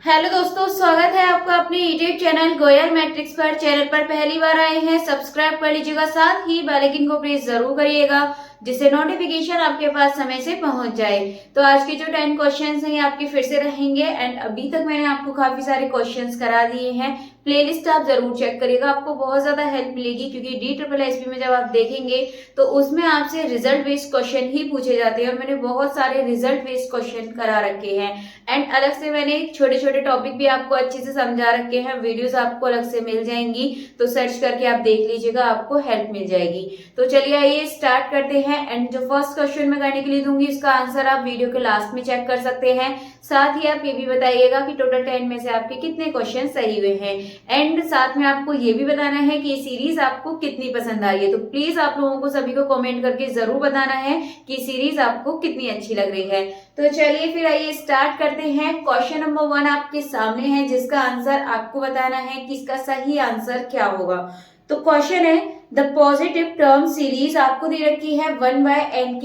Hello दोस्तों, स्वागत है आपका अपने यूट्यूब चैनल गोयल मैट्रिक्स पर। चैनल पर पहली बार आए हैं, सब्सक्राइब कर लीजिएगा, साथ ही बेल आइकन को प्रेस जरूर करिएगा जिससे नोटिफिकेशन आपके पास समय से पहुंच जाए। तो आज के जो 10 क्वेश्चंस हैं ये आपके फिर से रहेंगे एंड अभी तक मैंने आपको काफी सारे क्वेश्चंस करा दिए हैं। प्लेलिस्ट आप जरूर चेक करिएगा, आपको बहुत ज्यादा हेल्प मिलेगी क्योंकि DSSB में जब आप देखेंगे तो उसमें आपसे रिजल्ट बेस्ड क्वेश्चन ही पूछे जाते हैं और मैंने बहुत सारे रिजल्ट बेस्ड क्वेश्चन करा रखे हैं एंड अलग से मैंने छोटे छोटे टॉपिक भी आपको अच्छे से समझा रखे हैं। वीडियोस आपको अलग से मिल जाएंगी, तो सर्च करके आप देख लीजिएगा, आपको हेल्प मिल जाएगी। तो चलिए आइए स्टार्ट करते हैं एंड जो फर्स्ट क्वेश्चन मैं करने के लिए दूंगी इसका आंसर आप वीडियो के लास्ट में चेक कर सकते हैं। साथ ही आप ये भी बताइएगा कि टोटल 10 में से आपके कितने क्वेश्चन सही हुए हैं एंड साथ में आपको ये भी बताना है कि ये सीरीज आपको कितनी पसंद आई है। तो प्लीज आप लोगों को सभी को कमेंट करके जरूर बताना है कि सीरीज आपको कितनी अच्छी लग रही है। तो चलिए फिर आइए स्टार्ट करते हैं। क्वेश्चन नंबर 1 आपके सामने है जिसका आंसर आपको बताना है कि इसका सही आंसर क्या होगा। तो क्वेश्चन है द पॉजिटिव टर्म सीरीज आपको दे रखी है 1/n⁷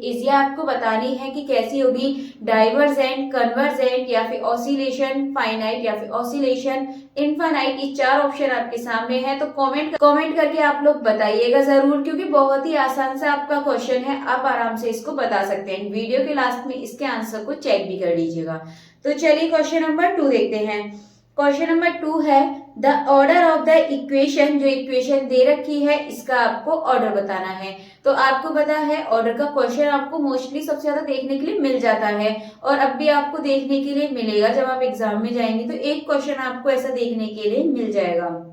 इज, ये आपको बतानी है कि कैसी होगी, डाइवर्जेंट, कन्वर्जेंट या फिर ऑसिलेशन फाइनाइट या फिर ऑसिलेशन इनफाइनाइट। ये 4 ऑप्शन आपके सामने है। तो कमेंट करके आप लोग बताइएगा जरूर क्योंकि बहुत ही आसान सा आपका क्वेश्चन है, आप आराम से इसको बता सकते हैं। वीडियो के लास्ट में इसके आंसर को चेक भी कर लीजिएगा। तो चलिए क्वेश्चन नंबर 2 देखते हैं। क्वेश्चन नंबर 2 है the order of the equation, जो इक्वेशन दे रखी है इसका आपको ऑर्डर बताना है। तो आपको पता है ऑर्डर का क्वेश्चन आपको मोस्टली सबसे ज्यादा देखने के लिए मिल जाता है और अब भी आपको देखने के लिए मिलेगा। जब आप एग्जाम में जाएंगे तो एक क्वेश्चन आपको ऐसा देखने के लिए मिल जाएगा,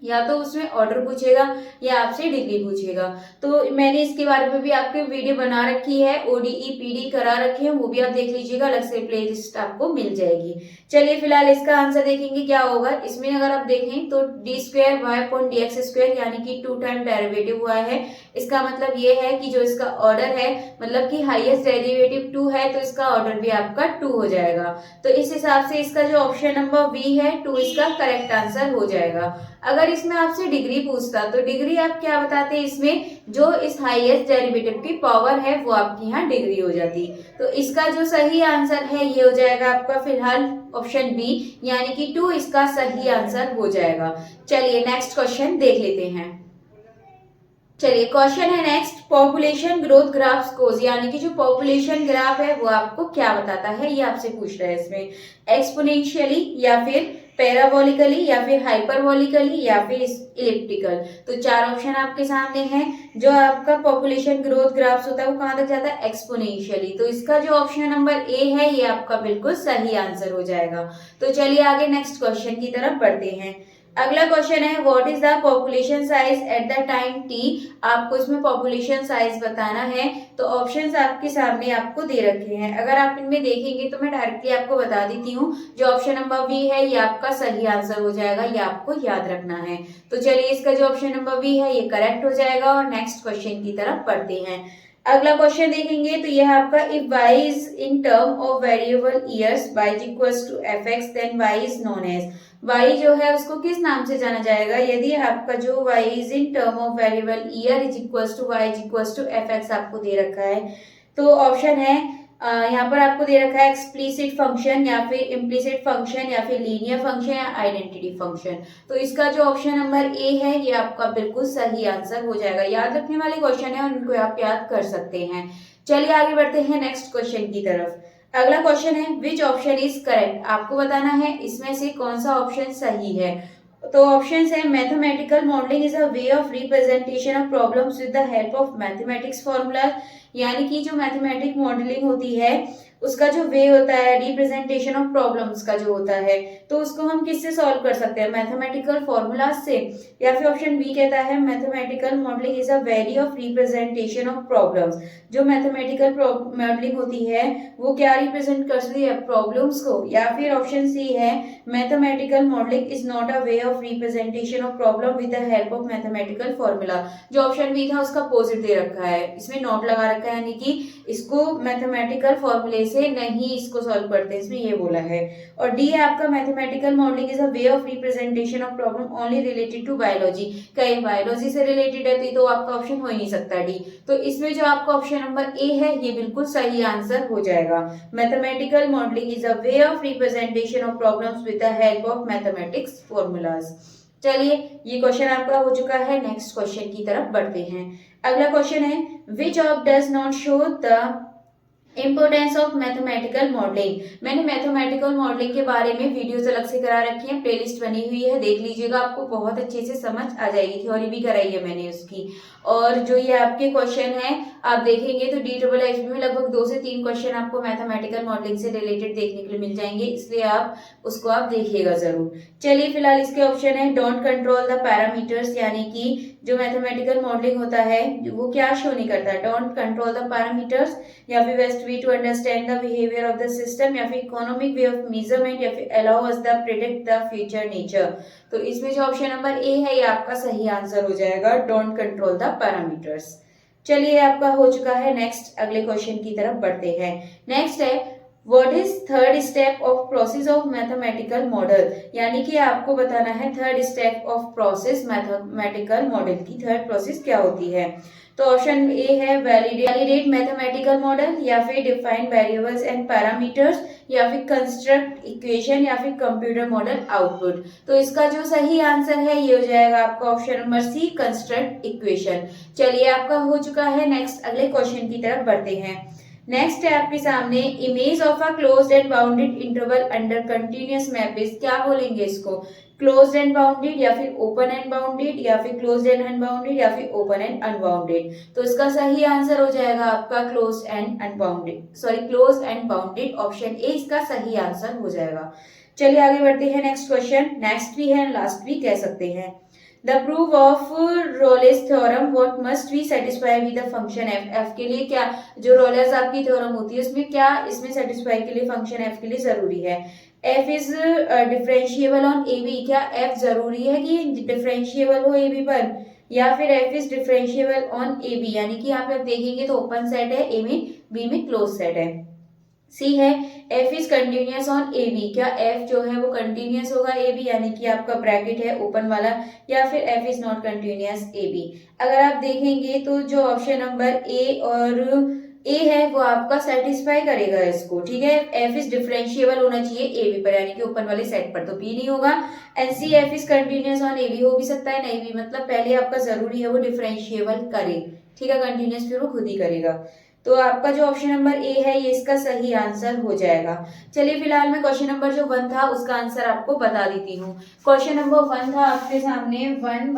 या तो उसमें ऑर्डर पूछेगा या आपसे डिग्री पूछेगा। तो मैंने इसके बारे में भी आपके वीडियो बना रखी है, ODE PD करा रखे हैं, वो भी आप देख लीजिएगा, अलग से प्लेलिस्ट आपको मिल जाएगी। चलिए फिलहाल इसका आंसर देखेंगे क्या होगा। इसमें अगर आप देखें तो d²y/dx² यानी कि 2 टाइम डेरिवेटिव हुआ है। इसका मतलब ये है कि जो इसका ऑर्डर है, मतलब कि हाईएस्ट डेरिवेटिव 2 है तो इसका ऑर्डर भी आपका 2 हो जाएगा। तो इस हिसाब से इसका जो ऑप्शन नंबर बी है 2 इसका करेक्ट आंसर हो जाएगा। अगर इसमें आपसे डिग्री पूछता तो डिग्री आप क्या बताते, इसमें जो इस हाईएस्ट डेरिवेटिव की पावर है वो आपकी यहाँ डिग्री हो जाती। तो इसका जो सही आंसर है ये हो जाएगा आपका फिलहाल ऑप्शन बी यानी कि 2 इसका सही आंसर हो जाएगा। चलिए नेक्स्ट क्वेश्चन देख लेते हैं। चलिए क्वेश्चन है next, population growth graph goes, यानी कि जो पॉपुलेशन ग्राफ है वो आपको क्या बताता है, ये आपसे पूछ रहा है। इसमें एक्सपोनेंशियली या फिर पैराबोलिकली या फिर हाइपरबोलिकली या फिर इलिप्टिकल। तो 4 ऑप्शन आपके सामने हैं। जो आपका पॉपुलेशन ग्रोथ ग्राफ्स होता है वो कहां तक जाता है, एक्सपोनेंशियली। तो इसका जो ऑप्शन नंबर ए है ये आपका बिल्कुल सही आंसर हो जाएगा। तो चलिए आगे नेक्स्ट क्वेश्चन की तरफ बढ़ते हैं। अगला क्वेश्चन है what is the population size at the time T, आपको इसमें पॉपुलेशन साइज बताना है। तो ऑप्शंस आपके सामने आपको दे रखे हैं, अगर आप इनमें देखेंगे तो मैं डायरेक्टली आपको बता देती हूँ। जो ऑप्शन नंबर बी है ये आपका सही आंसर हो जाएगा, ये आपको याद रखना है। तो चलिए इसका जो ऑप्शन नंबर बी है ये करेक्ट हो जाएगा और नेक्स्ट क्वेश्चन की तरफ बढ़ते हैं। अगला क्वेश्चन देखेंगे तो यह आपका if y is in term of variable years y is equals to fx then y is known as, y जो है उसको किस नाम से जाना जाएगा। यदि आपका जो y is in term of variable year is equals to y is equals to fx आपको दे रखा है। तो ऑप्शन है यहाँ पर आपको दे रखा है एक्सप्लिसिट फंक्शन या फिर इम्प्लिसिट फंक्शन या फिर लीनियर फंक्शन या आइडेंटिटी फंक्शन। तो इसका जो ऑप्शन नंबर ए है ये आपका बिल्कुल सही आंसर हो जाएगा। याद रखने वाले क्वेश्चन है और उनको आप याद कर सकते हैं। चलिए आगे बढ़ते हैं नेक्स्ट क्वेश्चन की तरफ। अगला क्वेश्चन है विच ऑप्शन इज करेक्ट, आपको बताना है इसमें से कौन सा ऑप्शन सही है। तो ऑप्शंस है mathematical modelling is a way of representation of problems with the help of mathematics formula, यानी कि जो मैथमेटिक मॉडलिंग होती है उसका जो वे होता है रिप्रेजेंटेशन ऑफ प्रॉब्लम्स का जो होता है तो उसको हम किससे सॉल्व कर सकते हैं, मैथमेटिकल फॉर्मूलाज से। या फिर ऑप्शन बी कहता है mathematical modelling is a way of representation of problems, जो मैथमेटिकल मॉडलिंग होती है वो क्या रिप्रेजेंट करती है, प्रॉब्लम्स को। या फिर ऑप्शन सी है mathematical modelling is not a way of representation of problem with the help of mathematical formula. जो ऑप्शन बी था उसका अपोजिट दे रखा है, इसमें नॉट लगा रखा रखा है, यानी कि इसको मैथमेटिकल फॉर्मूले से नहीं इसको सॉल्व करते, इसमें ये बोला है। और डी है आपका mathematical modelling is a way of representation of problem only related to biology. कहीं बायोलॉजी से रिलेटेड है तो आपका ऑप्शन हो ही नहीं सकता डी। तो इसमें जो आपका ऑप्शन नंबर ए है ये बिल्कुल सही आंसर हो जाएगा। Mathematical modelling is a way of representation of problems with the help of mathematics formulas. चलिए ये क्वेश्चन आपका हो चुका है, नेक्स्ट क्वेश्चन की तरफ बढ़ते हैं। अगला क्वेश्चन है which of does not show the importance of mathematical modelling. मैंने मैथमेटिकल मॉडलिंग के बारे में वीडियोस अलग से करा रखी है, प्लेलिस्ट बनी हुई है, देख लीजिएगा, आपको बहुत अच्छे से समझ आ जाएगी। थ्योरी भी कराई है मैंने उसकी। और जो ये आपके क्वेश्चन है आप देखेंगे तो DSSB में लगभग 2 से 3 क्वेश्चन आपको मैथमेटिकल मॉडलिंग से रिलेटेड देखने के लिए मिल जाएंगे, इसलिए आप उसको आप देखिएगा जरूर। चलिए फिलहाल इसके ऑप्शन है डोंट कंट्रोल द पैरामीटर्स, यानी कि जो मैथमेटिकल मॉडलिंग होता है वो क्या शो नहीं करता, डोंट कंट्रोल द पैरामीटर्स, या फिर best way to understand the behaviour of the system, या फिर इकोनॉमिक वे ऑफ मेजरमेंट, या फिर allow us the predict the future nature. तो इसमें जो ऑप्शन नंबर ए है ये आपका सही आंसर हो जाएगा, डोंट कंट्रोल द पैरामीटर्स। चलिए आपका हो चुका है, नेक्स्ट अगले क्वेश्चन की तरफ बढ़ते हैं। नेक्स्ट है what is third step of process of mathematical model, यानी कि आपको बताना है third step of process mathematical model की थर्ड प्रोसेस क्या होती है। तो ऑप्शन ए है वैलिडेट मैथमेटिकल मॉडल, या फिर डिफाइन वेरिएबल्स एंड पैरामीटर्स, या फिर कंस्ट्रक्ट इक्वेशन, या फिर कंप्यूटर मॉडल आउटपुट। तो इसका जो सही आंसर है ये हो जाएगा आपका option number C, construct equation. चलिए आपका हो चुका है, नेक्स्ट अगले क्वेश्चन की तरफ बढ़ते हैं। नेक्स्ट है आपके सामने image of a closed end bounded interval under continuous map is, क्या बोलेंगे इसको, क्लोज्ड एंड बाउंडेड, या फिर ओपन एंड बाउंडेड, या फिर क्लोज्ड एंड अनबाउंडेड, या फिर ओपन एंड अनबाउंडेड। तो इसका सही आंसर हो जाएगा आपका closed end unbounded, sorry closed end bounded, option A इसका सही आंसर हो जाएगा। चलिए आगे बढ़ते हैं, नेक्स्ट क्वेश्चन, नेक्स्ट भी है लास्ट भी कह सकते हैं। The proof of Rolle's theorem what must we satisfy with the function f, f के लिए क्या, जो रोलेस आपकी थ्योरम होती है उसमें क्या इसमें सेटिस्फाई के लिए फंक्शन f के लिए जरूरी है, f is differentiable on A B, क्या f जरूरी है कि डिफरेंशिएबल हो ए बी पर, या फिर f is differentiable on A B, यानी कि यहाँ पे आप देखेंगे तो ओपन सेट है ए में, बी में क्लोज सेट है। सी है f is continuous on A B, क्या f जो है वो कंटिन्यूअस होगा ए बी, यानी कि आपका ब्रैकेट है ओपन वाला, या फिर f is not continuous A B. अगर आप देखेंगे तो जो ऑप्शन नंबर ए और ए है वो आपका सेटिस्फाई करेगा इसको, ठीक है। f इज डिफरेंशिएबल होना चाहिए ए बी पर, यानी कि ओपन वाले सेट पर, तो बी नहीं होगा। And C f is continuous on A B हो भी सकता है, नहीं भी, मतलब पहले आपका जरूरी है वो डिफरेंशिएबल करे, ठीक है, कंटिन्यूअस फिर वो खुद ही करेगा। तो आपका जो ऑप्शन नंबर ए है ये इसका सही आंसर हो जाएगा। चलिए फिलहाल मैं क्वेश्चन नंबर जो 1 था उसका आंसर आपको बता देती हूँ। क्वेश्चन नंबर 1 था आपके सामने 1/n⁴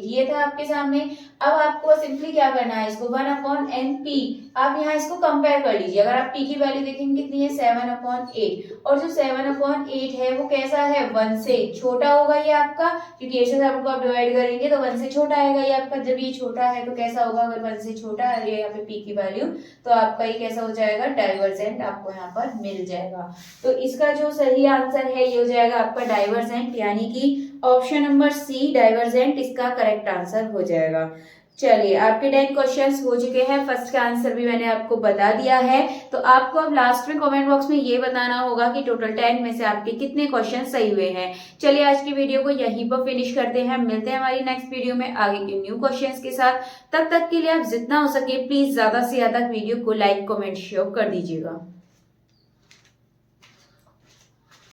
ये था आपके सामने। अब आपको सिंपली क्या करना है, इसको 1/n⁴, आप यहाँ इसको कंपेयर कर लीजिए। अगर आप p की वैल्यू देखेंगे कितनी है 7/8, और जो 7/8 है वो कैसा है 1 से छोटा होगा ये आपका, क्योंकि ऐसे आपको आप डिवाइड करेंगे तो 1 से छोटा आएगा ये आपका। जब ये छोटा है तो कैसा होगा, अगर 1 से छोटा है यहाँ पे p की वैल्यू, तो आपका ये कैसा हो जाएगा, डाइवर्जेंट आपको यहाँ पर मिल जाएगा। तो इसका जो सही आंसर है ये हो जाएगा आपका डाइवर्जेंट, यानी कि ऑप्शन नंबर सी डाइवर्जेंट इसका करेक्ट आंसर हो जाएगा। चलिए आपके 10 क्वेश्चंस हो चुके हैं, फर्स्ट का आंसर भी मैंने आपको बता दिया है। तो आपको अब लास्ट में कमेंट बॉक्स में ये बताना होगा कि टोटल 10 में से आपके कितने क्वेश्चन सही हुए हैं। चलिए आज की वीडियो को यहीं पर फिनिश करते हैं, मिलते हैं हमारी नेक्स्ट वीडियो में आगे के न्यू क्वेश्चंस के साथ। तब तक के लिए आप जितना हो सके प्लीज ज्यादा से ज्यादा वीडियो को लाइक कमेंट शेयर कर दीजिएगा।